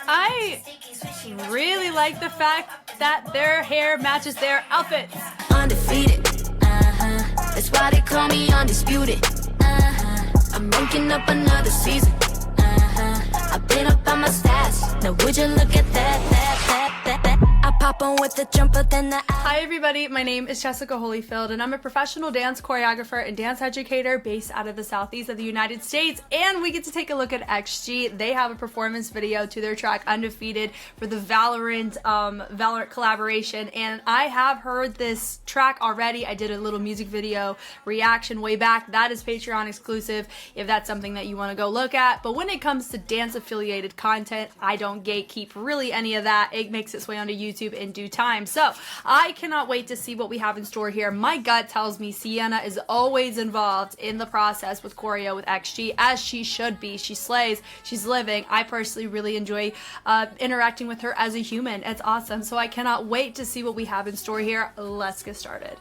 I really like the fact that their hair matches their outfits. Undefeated, that's why they call me undisputed. I'm ranking up another season. I've been up on my stats. Now would you look at that? I pop on with the jumper, then the Hi everybody, my name is Jessica Holyfield and I'm a professional dance choreographer and dance educator based out of the southeast of the United States, and we get to take a look at XG. They have a performance video to their track Undefeated for the Valorant collaboration, and I have heard this track already. I did a little music video reaction way back. That is Patreon exclusive if that's something that you want to go look at. But when it comes to dance affiliated content, I don't gatekeep really any of that. It makes its way onto YouTube in due time. So I cannot wait to see what we have in store here. My gut tells me Sienna is always involved in the process with choreo with XG, as she should be. She slays, she's living. I personally really enjoy interacting with her as a human. It's awesome. So I cannot wait to see what we have in store here. Let's get started.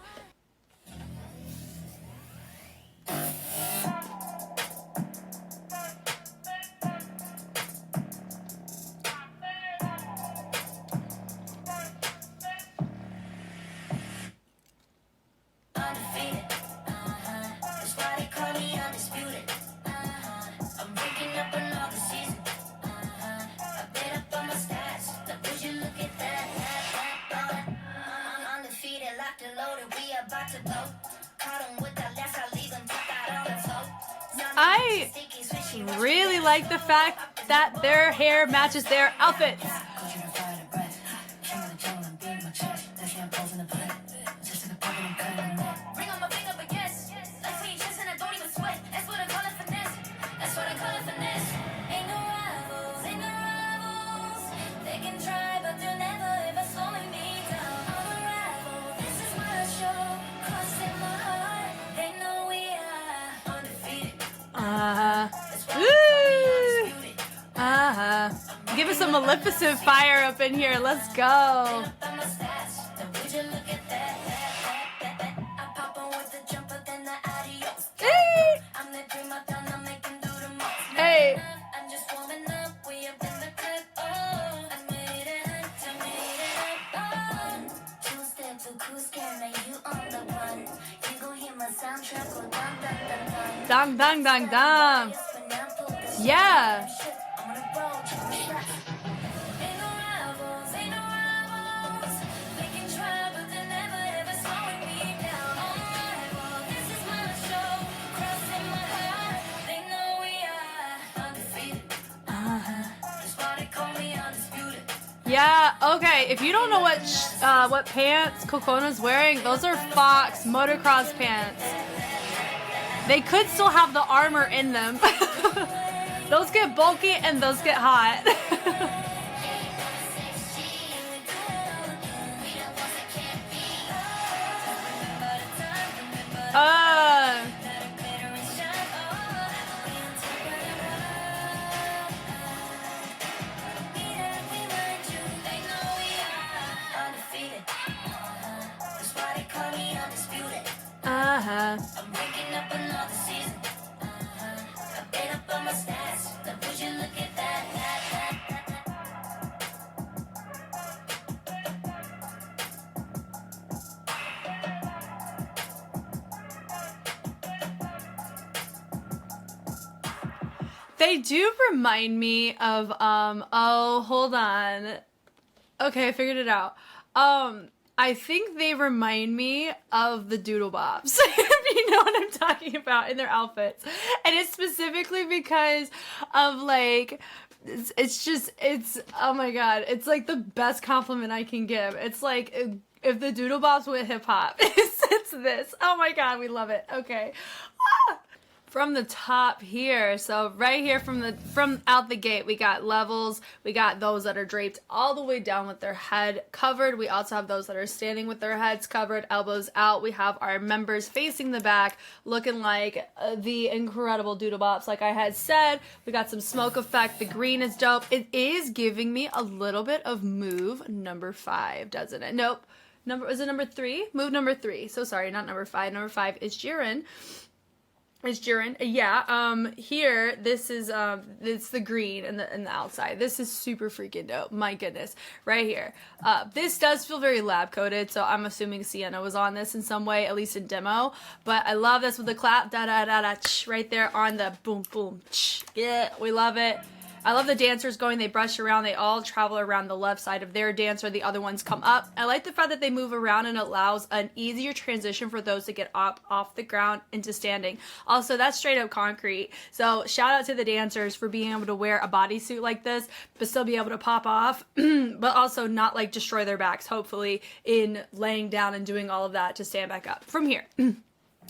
I really like the fact that their hair matches their outfits. Give us some Maleficent fire up in here. Let's go. Hey. Hey. Dang, dang, dang, dang. Yeah. Yeah, okay, if you don't know what pants Kokona's wearing, those are Fox motocross pants. They could still have the armor in them. Those get bulky and those get hot. I'm waking up another season. I've been up on my stats. Now would you look at that? They do remind me of oh, hold on. Okay, I figured it out. I think they remind me of the Doodle Bobs, if you know what I'm talking about, in their outfits. And it's specifically because of, like, it's, oh my god, it's like the best compliment I can give. It's like, if the Doodle Bobs went hip-hop, it's this. Oh my god, we love it. Okay. Ah! From the top here, so right here from out the gate, we got levels. We got those that are draped all the way down with their head covered. We also have those that are standing with their heads covered, elbows out. We have our members facing the back, looking like the incredible Doodle Bops, like I had said. We got some smoke effect. The green is dope. It is giving me a little bit of move number 5, doesn't it? Nope. Is it number 3? Move number 3. So sorry, not number 5. Number 5 is Jiren. It's Jiren. Yeah. Here, this is it's the green and the outside. This is super freaking dope. My goodness. Right here. This does feel very lab coated, so I'm assuming Sienna was on this in some way, at least in demo. But I love this with the clap, da da da da, right there on the boom boom. Yeah, we love it. I love the dancers going, they brush around, they all travel around the left side of their dancer, the other ones come up. I like the fact that they move around and allows an easier transition for those to get up off the ground into standing. Also, that's straight up concrete. So shout out to the dancers for being able to wear a bodysuit like this, but still be able to pop off, but also not like destroy their backs, hopefully, in laying down and doing all of that to stand back up. From here.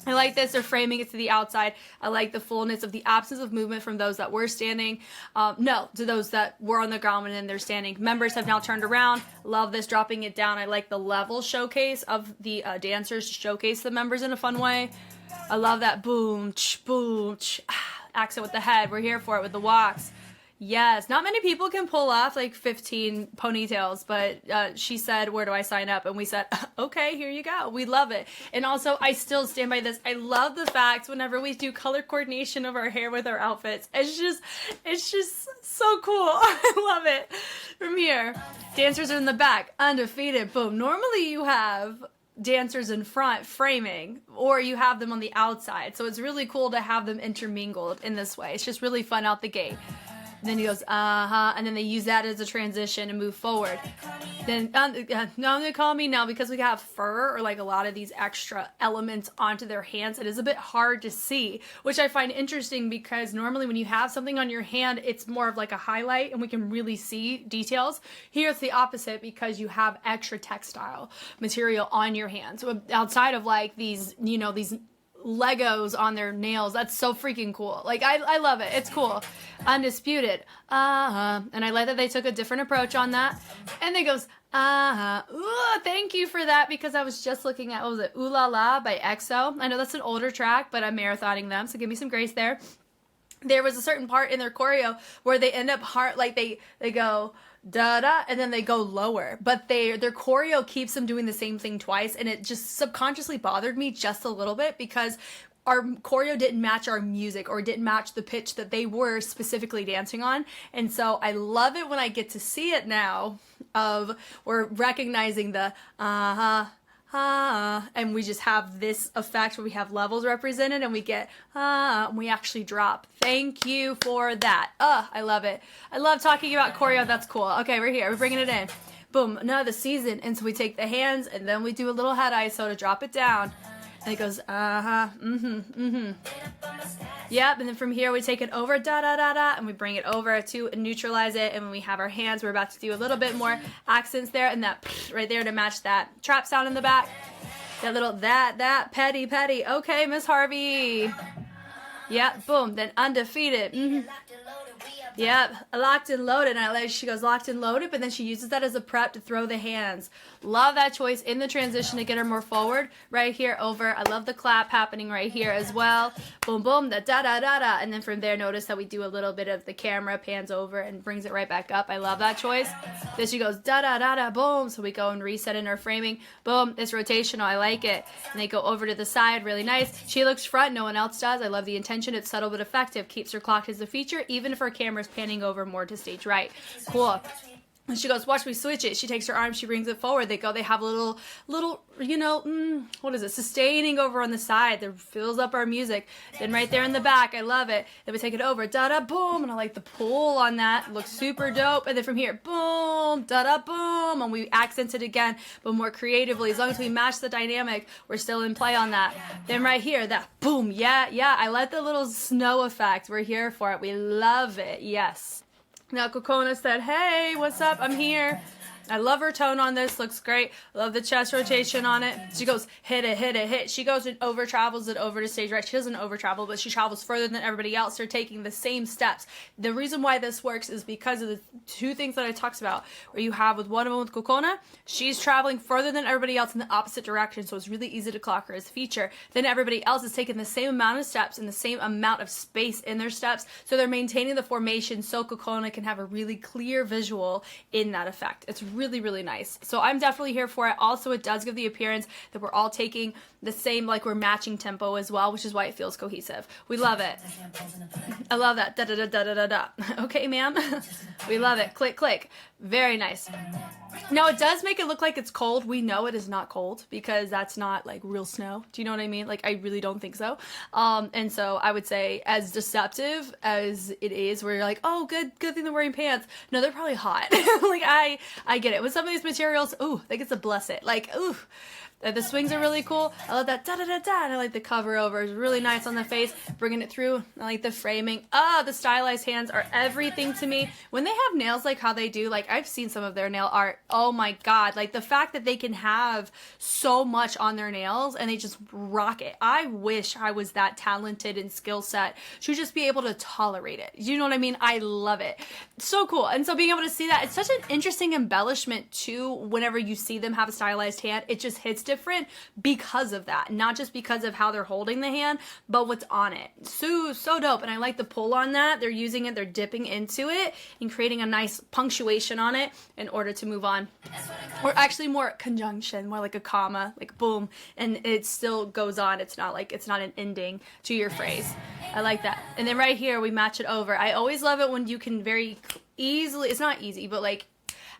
I like this. They're framing it to the outside. I like the fullness of the absence of movement from those that were standing. No, to those that were on the ground and then they're standing. Members have now turned around. Love this, dropping it down. I like the level showcase of the dancers to showcase the members in a fun way. I love that boom, boom, accent with the head. We're here for it with the walks. Yes, not many people can pull off like 15 ponytails, but she said, where do I sign up? And we said, okay, here you go. We love it. And also, I still stand by this. I love the fact whenever we do color coordination of our hair with our outfits, it's just so cool. I love it. From here, dancers are in the back, undefeated, boom. Normally you have dancers in front framing, or you have them on the outside. So it's really cool to have them intermingled in this way. It's just really fun out the gate. And then he goes, and then they use that as a transition and move forward. Then, no, they call me now because we have fur or like a lot of these extra elements onto their hands. It is a bit hard to see, which I find interesting because normally when you have something on your hand, it's more of like a highlight and we can really see details. Here it's the opposite because you have extra textile material on your hands. So outside of like these, you know, these Legos on their nails. That's so freaking cool. Like, I love it. It's cool. Undisputed. And I like that they took a different approach on that. And it goes, Ooh, thank you for that because I was just looking at, what was it? Ooh La La by EXO. I know that's an older track, but I'm marathoning them, so give me some grace there. There was a certain part in their choreo where they end up like they go da da and then they go lower, but their choreo keeps them doing the same thing twice, and it just subconsciously bothered me just a little bit because our choreo didn't match our music or didn't match the pitch that they were specifically dancing on. And so I love it when I get to see it now of we're recognizing the and we just have this effect where we have levels represented and we get and we actually drop. Thank you for that. I love it. I love talking about choreo. That's cool. Okay, we're here. We're bringing it in. Boom. Now the season. And so we take the hands and then we do a little head ISO to drop it down. And it goes, Yep, and then from here we take it over, and we bring it over to neutralize it. And when we have our hands, we're about to do a little bit more accents there, and that right there to match that trap sound in the back. That little, that, petty. Okay, Miss Harvey. Yep, boom, then undefeated. Yep, locked and loaded. And I like she goes locked and loaded, but then she uses that as a prep to throw the hands. Love that choice in the transition to get her more forward. Right here over. I love the clap happening right here as well. Boom, boom, da da da da da. And then from there, notice how we do a little bit of the camera pans over and brings it right back up. I love that choice. Then she goes da da da da boom. So we go and reset in her framing. Boom, it's rotational. I like it. And they go over to the side. Really nice. She looks front. No one else does. I love the intention. It's subtle but effective. Keeps her clocked as a feature, even if her camera's panning over more to stage right. Cool. And she goes, watch me switch it. She takes her arm, she brings it forward. They have a little, you know, what is it? Sustaining over on the side that fills up our music. Then right there in the back, I love it. Then we take it over, da-da, boom. And I like the pull on that. It looks super dope. And then from here, boom, da-da, boom. And we accent it again, but more creatively. As long as we match the dynamic, we're still in play on that. Then right here, that boom, yeah. I like the little snow effect. We're here for it. We love it, yes. Now Kokona said, hey, what's up? I'm here. I love her tone on this. Looks great. Love the chest rotation on it. She goes, hit it. She goes and over travels it over to stage right. She doesn't over travel, but she travels further than everybody else. They're taking the same steps. The reason why this works is because of the two things that I talked about, where you have with one of them with Kokona, she's traveling further than everybody else in the opposite direction, so it's really easy to clock her as a feature. Then everybody else is taking the same amount of steps and the same amount of space in their steps, so they're maintaining the formation so Kokona can have a really clear visual in that effect. It's really, really nice. So I'm definitely here for it. Also, it does give the appearance that we're all taking the same, like we're matching tempo as well, which is why it feels cohesive. We love it. I love that. Da da da da da da da. Okay, ma'am. We love it. Click, click. Very nice. Now, it does make it look like it's cold. We know it is not cold because that's not like real snow. Do you know what I mean? Like, I really don't think so. And so I would say, as deceptive as it is, where you're like, oh, good thing they're wearing pants. No, they're probably hot. Like, I get it. With some of these materials, ooh, they get to bless it. Like, ooh. The swings are really cool. I love that da-da-da-da. And I like the cover over. It's really nice on the face. Bringing it through. I like the framing. The stylized hands are everything to me. When they have nails like how they do, like I've seen some of their nail art. Oh my God. Like the fact that they can have so much on their nails and they just rock it. I wish I was that talented and skill set to just be able to tolerate it. You know what I mean? I love it. So cool. And so being able to see that, it's such an interesting embellishment too. Whenever you see them have a stylized hand, it just hits different because of that, not just because of how they're holding the hand, but what's on it. So dope. And I like the pull on that. They're using it, they're dipping into it and creating a nice punctuation on it in order to move on, or actually more conjunction, more like a comma, like boom, and it still goes on. It's not an ending to your phrase. I like that. And then right here we match it over. I always love it when you can very easily, it's not easy, but like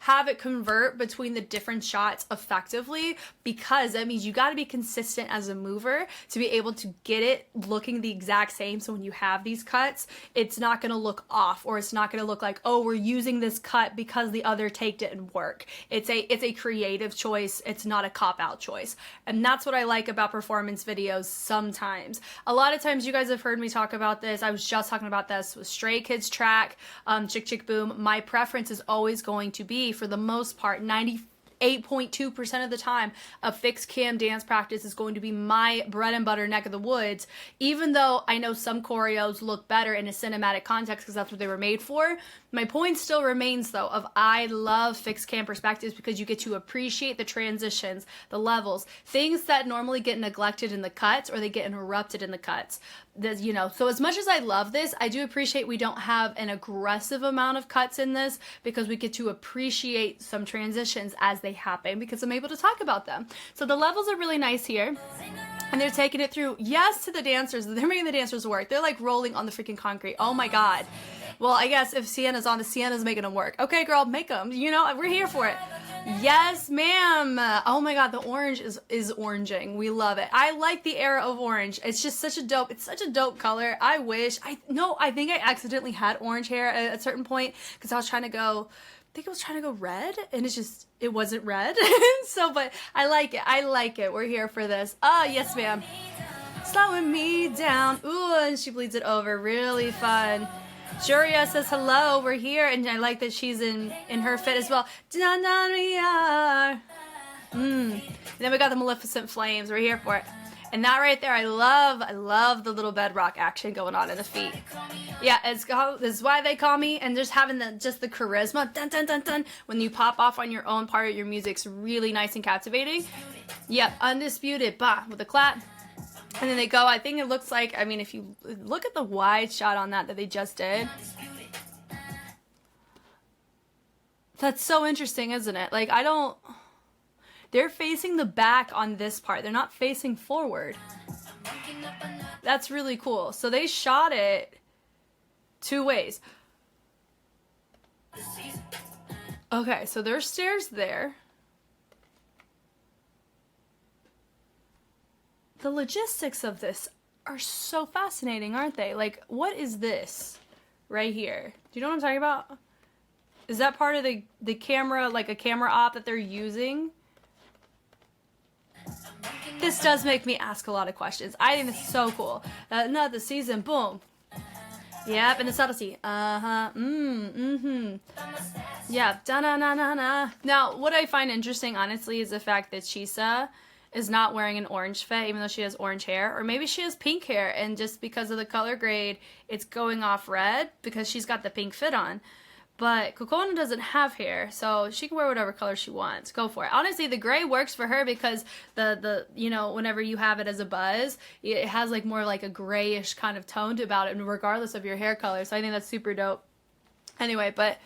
have it convert between the different shots effectively, because that means you got to be consistent as a mover to be able to get it looking the exact same. So when you have these cuts, it's not going to look off, or it's not going to look like, oh, we're using this cut because the other take didn't work. It's a creative choice. It's not a cop-out choice. And that's what I like about performance videos sometimes. A lot of times you guys have heard me talk about this. I was just talking about this with Stray Kids track, Chick Chick Boom. My preference is always going to be, for the most part, 98.2% of the time, a fixed cam dance practice is going to be my bread and butter neck of the woods, even though I know some choreos look better in a cinematic context because that's what they were made for. My point still remains, though, of I love fixed cam perspectives because you get to appreciate the transitions, the levels, things that normally get neglected in the cuts, or they get interrupted in the cuts. So as much as I love this, I do appreciate we don't have an aggressive amount of cuts in this, because we get to appreciate some transitions as they happen, because I'm able to talk about them. So the levels are really nice here. And they're taking it through, yes, to the dancers. They're making the dancers work. They're like rolling on the freaking concrete. Oh my God. Well, I guess if Sienna's on, Sienna's making them work. Okay, girl, make them. You know, we're here for it. Yes, ma'am. Oh my God, the orange is oranging. We love it. I like the era of orange. It's just such a dope color. I think I accidentally had orange hair at a certain point because I was trying to go, red, and it wasn't red. But I like it. We're here for this. Yes, ma'am. Slowing me down. Ooh, and she bleeds it over. Really fun. Juria says hello, we're here, and I like that she's in her fit as well. And then we got the Maleficent Flames. We're here for it. And that right there, I love the little bedrock action going on in the feet. Yeah, this is why they call me, and just having the charisma, dun dun dun dun, when you pop off on your own part of your music's really nice and captivating. Yep, undisputed, with a clap. And then they go, I think it looks like, I mean, if you look at the wide shot on that they just did, that's so interesting, isn't it? Like, they're facing the back on this part. They're not facing forward. That's really cool. So they shot it two ways. Okay, so there's stairs there. The logistics of this are so fascinating, aren't they? Like, what is this right here? Do you know what I'm talking about? Is that part of the camera, like a camera op that they're using? This does make me ask a lot of questions. I think this is so cool. Another season, boom. Yep, and the subtlety. Yeah, da-na-na-na-na. Now, what I find interesting, honestly, is the fact that Chisa is not wearing an orange fit, even though she has orange hair. Or maybe she has pink hair, and just because of the color grade, it's going off red because she's got the pink fit on. But Kokona doesn't have hair, so she can wear whatever color she wants. Go for it. Honestly, the gray works for her because whenever you have it as a buzz, it has like more like a grayish kind of tone about it, and regardless of your hair color. So I think that's super dope. Anyway, but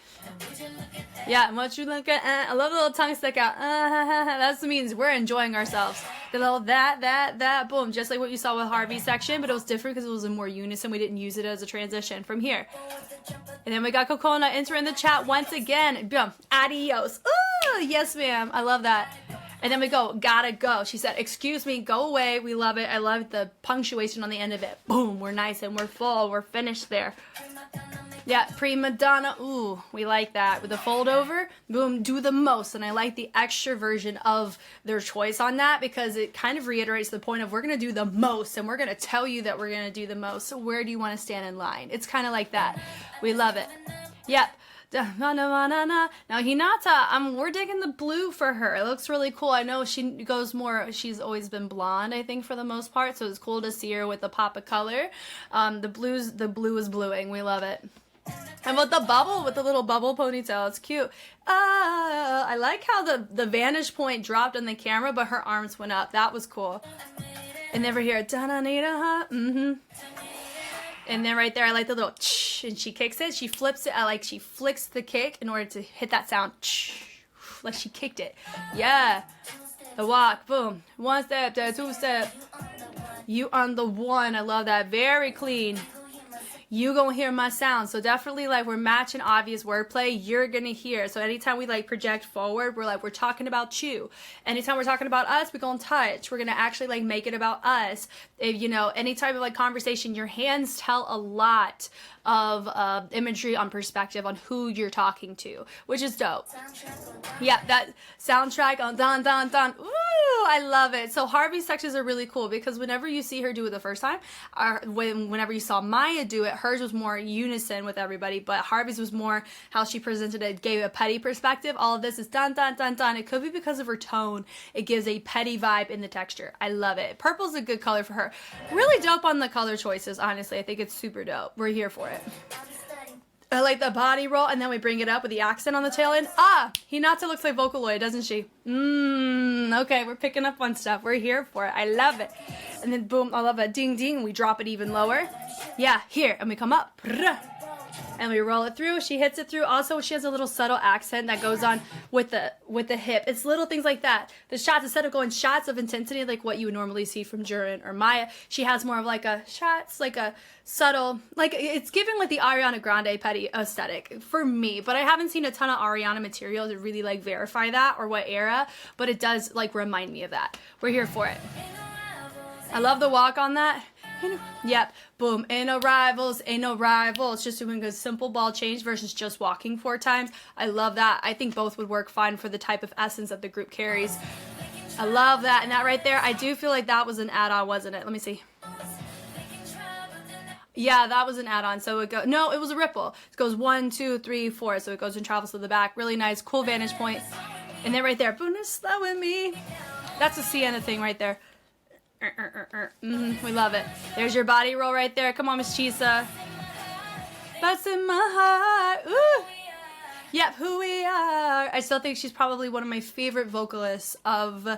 yeah, what you look at, I love the little tongue stick out. That means we're enjoying ourselves. The little that, boom, just like what you saw with Harvey's section, but it was different because it was in more unison. We didn't use it as a transition from here. And then we got Kokona entering the chat once again. Boom, adios. Ooh, yes, ma'am. I love that. And then we go, gotta go. She said, excuse me, go away. We love it. I love the punctuation on the end of it. Boom, we're nice and we're full. We're finished there. Yeah, prima donna. Ooh, we like that. With the fold over, boom, do the most. And I like the extra version of their choice on that because it kind of reiterates the point of we're going to do the most and we're going to tell you that we're going to do the most. So where do you want to stand in line? It's kind of like that. We love it. Yep. Now Hinata, we're digging the blue for her. It looks really cool. I know she goes more, she's always been blonde, I think, for the most part. So it's cool to see her with a pop of color. The blue is bluing. We love it. And with the bubble, with the little bubble ponytail, it's cute. I like how the vantage point dropped on the camera, but her arms went up. That was cool. And then we're here, and then right there, I like the little ch, and she kicks it. She flips it. She flicks the kick in order to hit that sound. Ch, like she kicked it. Yeah. The walk, boom. 1 step, 2 step. You on the 1. I love that. Very clean. You gonna hear my sound. So definitely we're matching obvious wordplay. You're gonna hear. So anytime we project forward, we're talking about you. Anytime we're talking about us, we're gonna touch. We're gonna actually make it about us. If any type of conversation, your hands tell a lot of imagery on perspective on who you're talking to, which is dope. Yeah, that soundtrack on dun dun dun. Ooh, I love it. So Harvey's sections are really cool because whenever you see her do it the first time, or whenever you saw Maya do it, hers was more unison with everybody, but Harvey's was more how she presented it, gave a petty perspective. All of this is dun dun dun dun. It could be because of her tone. It gives a petty vibe in the texture. I love it. Purple's a good color for her. Really dope on the color choices, honestly. I think it's super dope. We're here for it. I like the body roll, and then we bring it up with the accent on the tail end. Hinata looks like Vocaloid, doesn't she? Okay, we're picking up on stuff. We're here for it. I love it. And then boom, I love it. Ding ding. We drop it even lower. Yeah, here, and we come up. And we roll it through. She hits it through. Also, she has a little subtle accent that goes on with the hip. It's little things like that. The shots, instead of going shots of intensity like what you would normally see from Jurin or Maya, she has more of a shots, a subtle, it's giving the Ariana Grande petty aesthetic for me. But I haven't seen a ton of Ariana material to really verify that or what era, but it does remind me of that. We're here for it. I love the walk on that. Yep, boom, ain't no rivals. Just doing a simple ball change versus just walking 4 times. I love that. I think both would work fine for the type of essence that the group carries. I love that. And that right there, I do feel like that was an add-on, wasn't it? Let me see. Yeah, that was an add-on. So it was a ripple. It goes 1, 2, 3, 4. So it goes and travels to the back. Really nice, cool vantage point. And then right there, boom, slow with me. That's a Sienna thing right there. We love it. There's your body roll right there. Come on, Miss Chisa. That's in my heart. Ooh. Yep, who we are. I still think she's probably one of my favorite vocalists of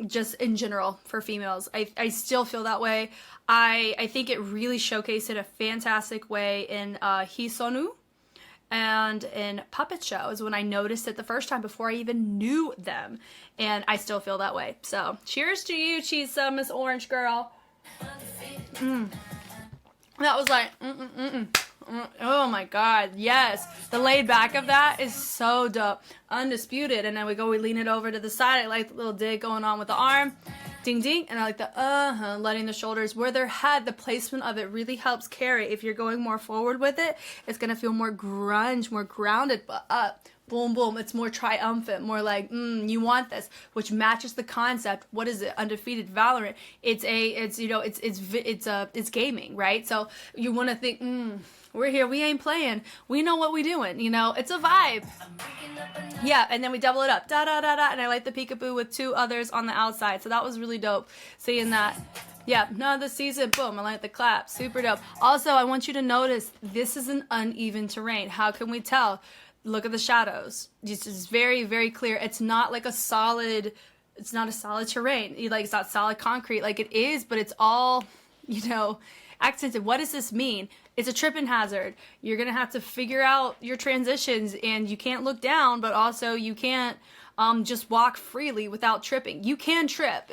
just in general for females. I still feel that way. I think it really showcased in a fantastic way in Hisonu. And in Puppet Show is when I noticed it the first time before I even knew them. And I still feel that way. So, cheers to you, Chisa, Miss Orange Girl. That was oh my god, yes. The laid back of that is so dope. Undisputed. And then we lean it over to the side. I like the little dig going on with the arm. Ding ding. And I like the letting the shoulders where their head, the placement of it really helps carry. If you're going more forward with it, it's going to feel more grunge, more grounded, but up. Boom, boom. It's more triumphant, more you want this, which matches the concept. What is it? Undefeated Valorant. It's gaming, right? So you want to think, we're here. We ain't playing. We know what we doing. It's a vibe. Yeah, and then we double it up. Da da da da. And I like the peekaboo with 2 others on the outside. So that was really dope. Seeing that. Yeah, another season. Boom. I like the clap. Super dope. Also, I want you to notice this is an uneven terrain. How can we tell? Look at the shadows. It's very, very clear. It's not a solid. It's not a solid terrain. It's not solid concrete like it is, but it's all, accented. What does this mean? It's a tripping hazard. You're gonna have to figure out your transitions, and you can't look down, but also you can't just walk freely without tripping. You can trip.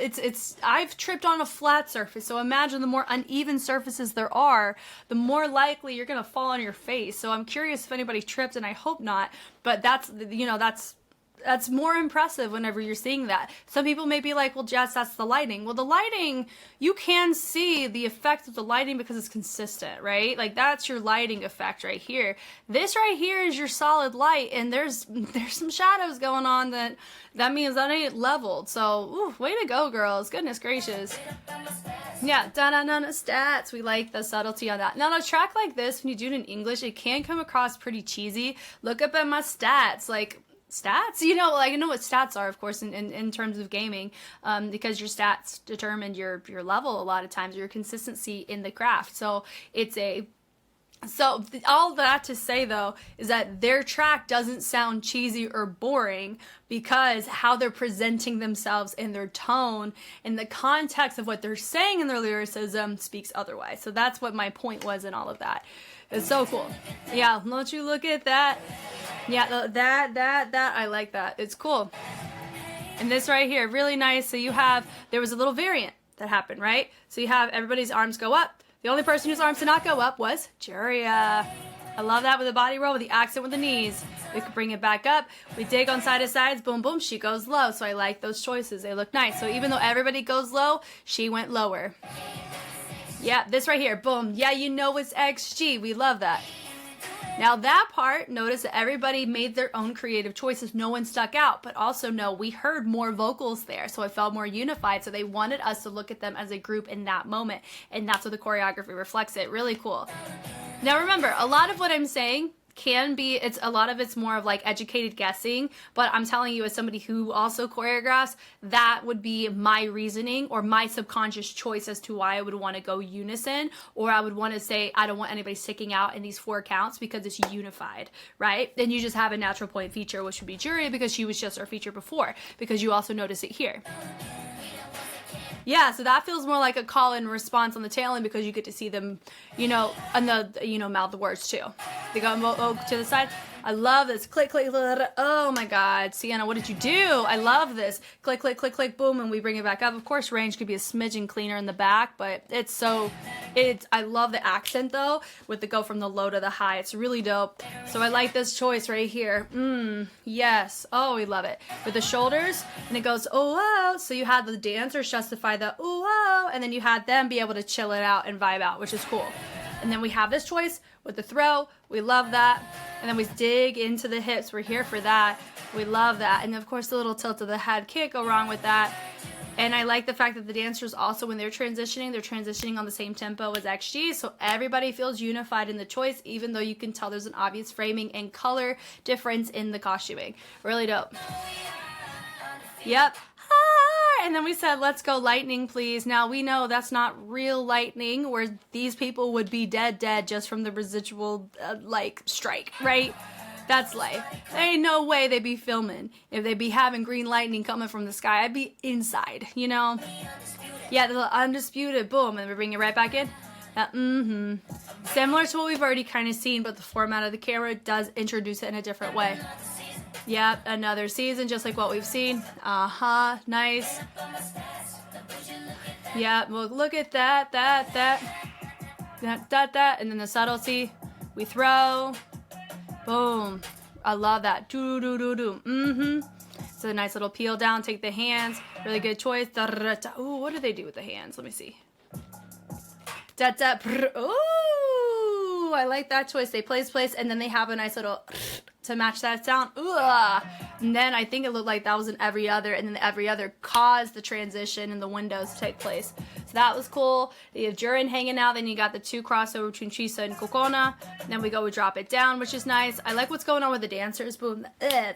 I've tripped on a flat surface, so imagine the more uneven surfaces there are, the more likely you're gonna fall on your face. So I'm curious if anybody tripped, and I hope not, but that's more impressive whenever you're seeing that. Some people may be like, well, Jess, that's the lighting. Well, the lighting, you can see the effect of the lighting because it's consistent, right? Like, that's your lighting effect right here. This right here is your solid light, and there's some shadows going on that means that ain't leveled. So, ooh, way to go, girls. Goodness gracious. Yeah, da-na-na-na stats. We like the subtlety on that. Now, on a track like this, when you do it in English, it can come across pretty cheesy. Look up at my stats, like, stats, you know, like I know what stats are, of course, in terms of gaming, because your stats determine your level a lot of times, your consistency in the craft. So all that to say though is that their track doesn't sound cheesy or boring because how they're presenting themselves and their tone and the context of what they're saying in their lyricism speaks otherwise. So that's what my point was in all of that. It's so cool. Yeah, don't you look at that? Yeah, that, I like that. It's cool. And this right here, really nice. So there was a little variant that happened, right? So you have everybody's arms go up. The only person whose arms did not go up was Chorea. I love that with the body roll, with the accent with the knees. We could bring it back up. We dig on side to sides, boom, boom, she goes low. So I like those choices. They look nice. So even though everybody goes low, she went lower. Yeah, this right here, boom. Yeah, you know it's XG. We love that. Now that part, notice that everybody made their own creative choices. No one stuck out, but also no, we heard more vocals there, so it felt more unified. So they wanted us to look at them as a group in that moment, and that's what the choreography reflects it. Really cool. Now remember, a lot of what I'm saying can be, a lot of it's more of like educated guessing, but I'm telling you as somebody who also choreographs, that would be my reasoning or my subconscious choice as to why I would want to go unison, or I would want to say I don't want anybody sticking out in these 4 counts because it's unified, right? Then you just have a natural point feature, which would be Jury, because she was just our feature before, because you also notice it here. Yeah, so that feels more like a call and response on the tail end because you get to see them, mouth the words too. They go to the side. I love this. Click, click, click. Oh my God. Sienna, what did you do? I love this. Click, click, click, click, boom, and we bring it back up. Of course, range could be a smidgen cleaner in the back, but I love the accent though, with the go from the low to the high. It's really dope. So I like this choice right here. Yes. Oh, we love it. With the shoulders, and it goes, oh, wow. So you had the dancers justify the, oh, wow, and then you had them be able to chill it out and vibe out, which is cool. And then we have this choice with the throw. We love that. And then we dig into the hips. We're here for that. We love that. And of course, the little tilt of the head can't go wrong with that. And I like the fact that the dancers also, when they're transitioning on the same tempo as XG. So everybody feels unified in the choice, even though you can tell there's an obvious framing and color difference in the costuming. Really dope. Yep. And then we said, let's go lightning, please. Now, we know that's not real lightning, where these people would be dead just from the residual, strike, right? That's life. There ain't no way they'd be filming if they'd be having green lightning coming from the sky. I'd be inside, you know? Yeah, the undisputed, boom, and we bring it right back in. Similar to what we've already kind of seen, but the format of the camera does introduce it in a different way. Yep, another season, just like what we've seen. Nice. Yeah, well, look at that, and then the subtlety. We throw. Boom. I love that. Do. So a nice little peel down, take the hands. Really good choice. Ooh, what do they do with the hands? Let me see. Ooh, I like that choice. They place, and then they have a nice little to match that sound. Ooh. And then I think it looked like that was in every other, and then the every other caused the transition and the windows to take place. So that was cool. You have Jurin hanging out, then you got the 2 crossover between Chisa and Kokona. And then we drop it down, which is nice. I like what's going on with the dancers. Boom.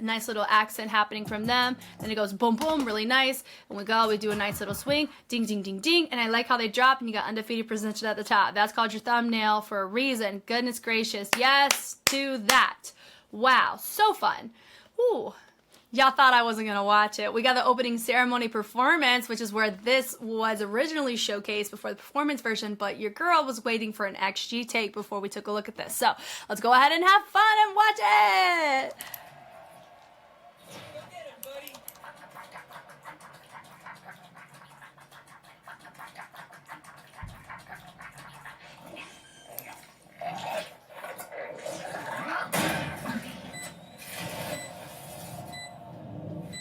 Nice little accent happening from them. Then it goes boom, boom, really nice. And we do a nice little swing. Ding, ding, ding, ding. And I like how they drop, and you got Undefeated presented at the top. That's called your thumbnail for a reason. Goodness gracious. Yes to that. Wow, so fun. Ooh. Y'all thought I wasn't gonna watch it. We got the opening ceremony performance, which is where this was originally showcased before the performance version, but your girl was waiting for an XG take before we took a look at this. So let's go ahead and have fun and watch it!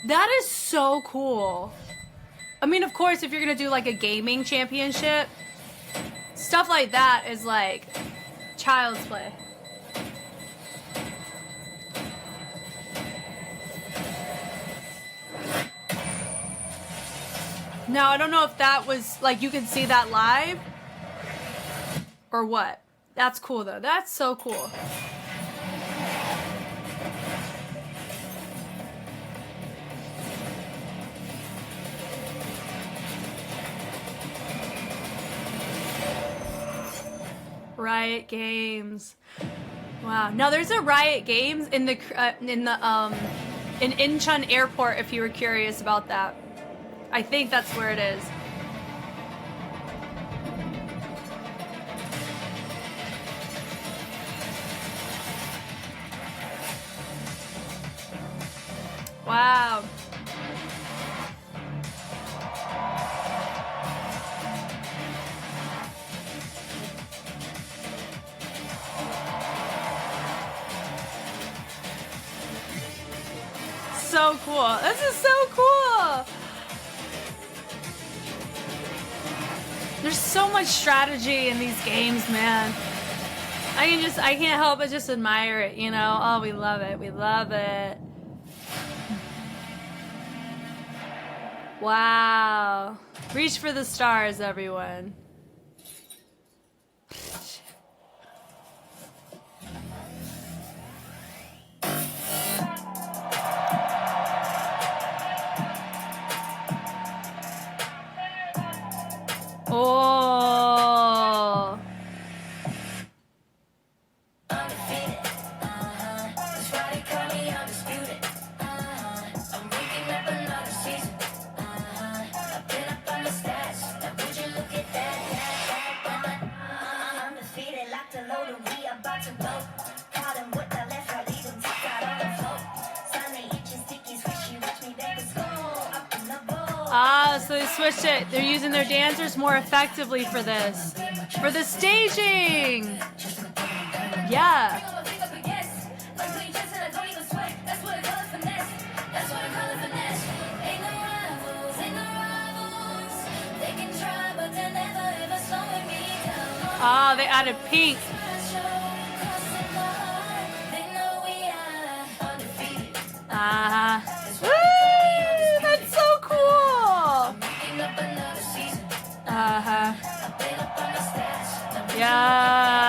That is so cool. I mean, of course, if you're gonna do like a gaming championship, stuff like that is like child's play. Now, I don't know if that was like you can see that live or what. That's cool though. That's so cool. Riot Games. Wow. Now there's a Riot Games in Incheon Airport if you were curious about that. I think that's where it is. Wow. So cool. This is so cool. There's so much strategy in these games, man. I can't help but just admire it, you know? Oh, we love it. We love it. Wow. Reach for the stars, everyone. Oh. Undefeated, that's why they call me undisputed. I'm waking up another season. I've been up on the stats. Now would you look at that? Undefeated, locked and loaded. We about to go. Caught him with the left, right, lead him tick out on the floor. Sunday itching stickies, wish you watch me back and score. Up in the ball. Ah, so they switched it. They're using their dancers more effectively for this. For the staging. Yeah. Ah, they added pink. Woo! That's so cool. Yeah.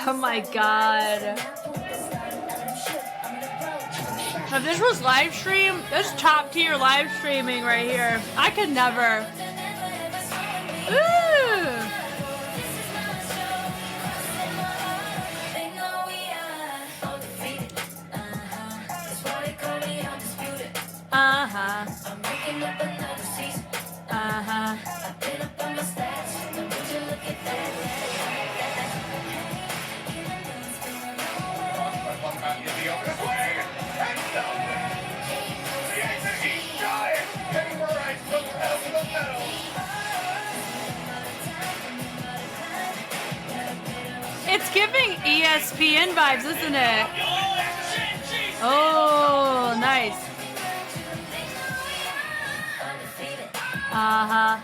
Oh my god. If this was live stream, this is top tier live streaming right here. I could never. Ooh. Uh-huh. Uh-huh. It's giving ESPN vibes, isn't it? Oh, nice. Uh-huh.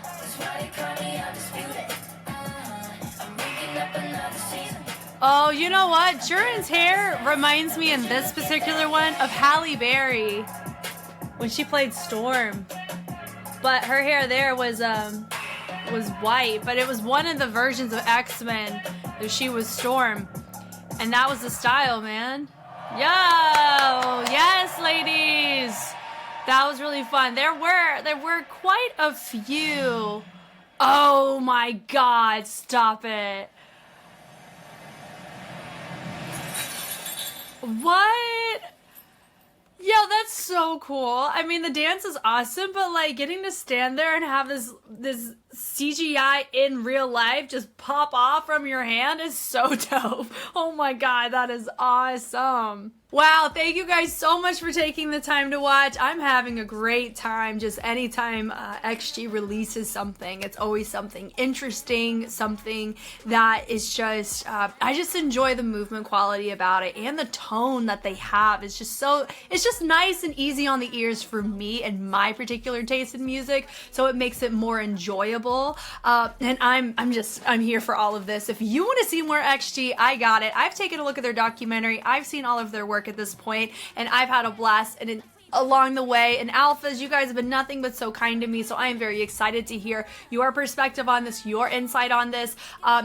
Oh, you know what? Jurin's hair reminds me in this particular one of Halle Berry when she played Storm. But her hair there was white, but it was one of the versions of X-Men that she was Storm. And that was the style, man. Yo, yes, ladies. That was really fun. There were quite a few. Oh my God, stop it. What? Yo, that's so cool. I mean, the dance is awesome, but like getting to stand there and have this CGI in real life just pop off from your hand is so dope. Oh my God, that is awesome. Wow, thank you guys so much for taking the time to watch. I'm having a great time just anytime XG releases something. It's always something interesting, something that is just, I just enjoy the movement quality about it and the tone that they have. It's just nice and easy on the ears for me and my particular taste in music, so it makes it more enjoyable. And I'm here for all of this. If you want to see more XG, I got it. I've taken a look at their documentary. I've seen all of their work at this point, and I've had a blast along the way. And alphas, you guys have been nothing but so kind to me, so I am very excited to hear your perspective on this, your insight on this.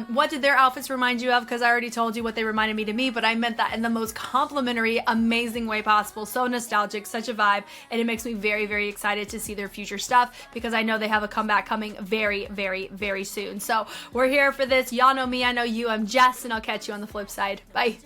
What did their outfits remind you of? Because I already told you what they reminded me to me, but I meant that in the most complimentary, amazing way possible. So nostalgic, such a vibe, and it makes me very, very excited to see their future stuff, because I know they have a comeback coming very, very, very soon. So we're here for this. Y'all know me, I know you. I'm Jess, and I'll catch you on the flip side. Bye.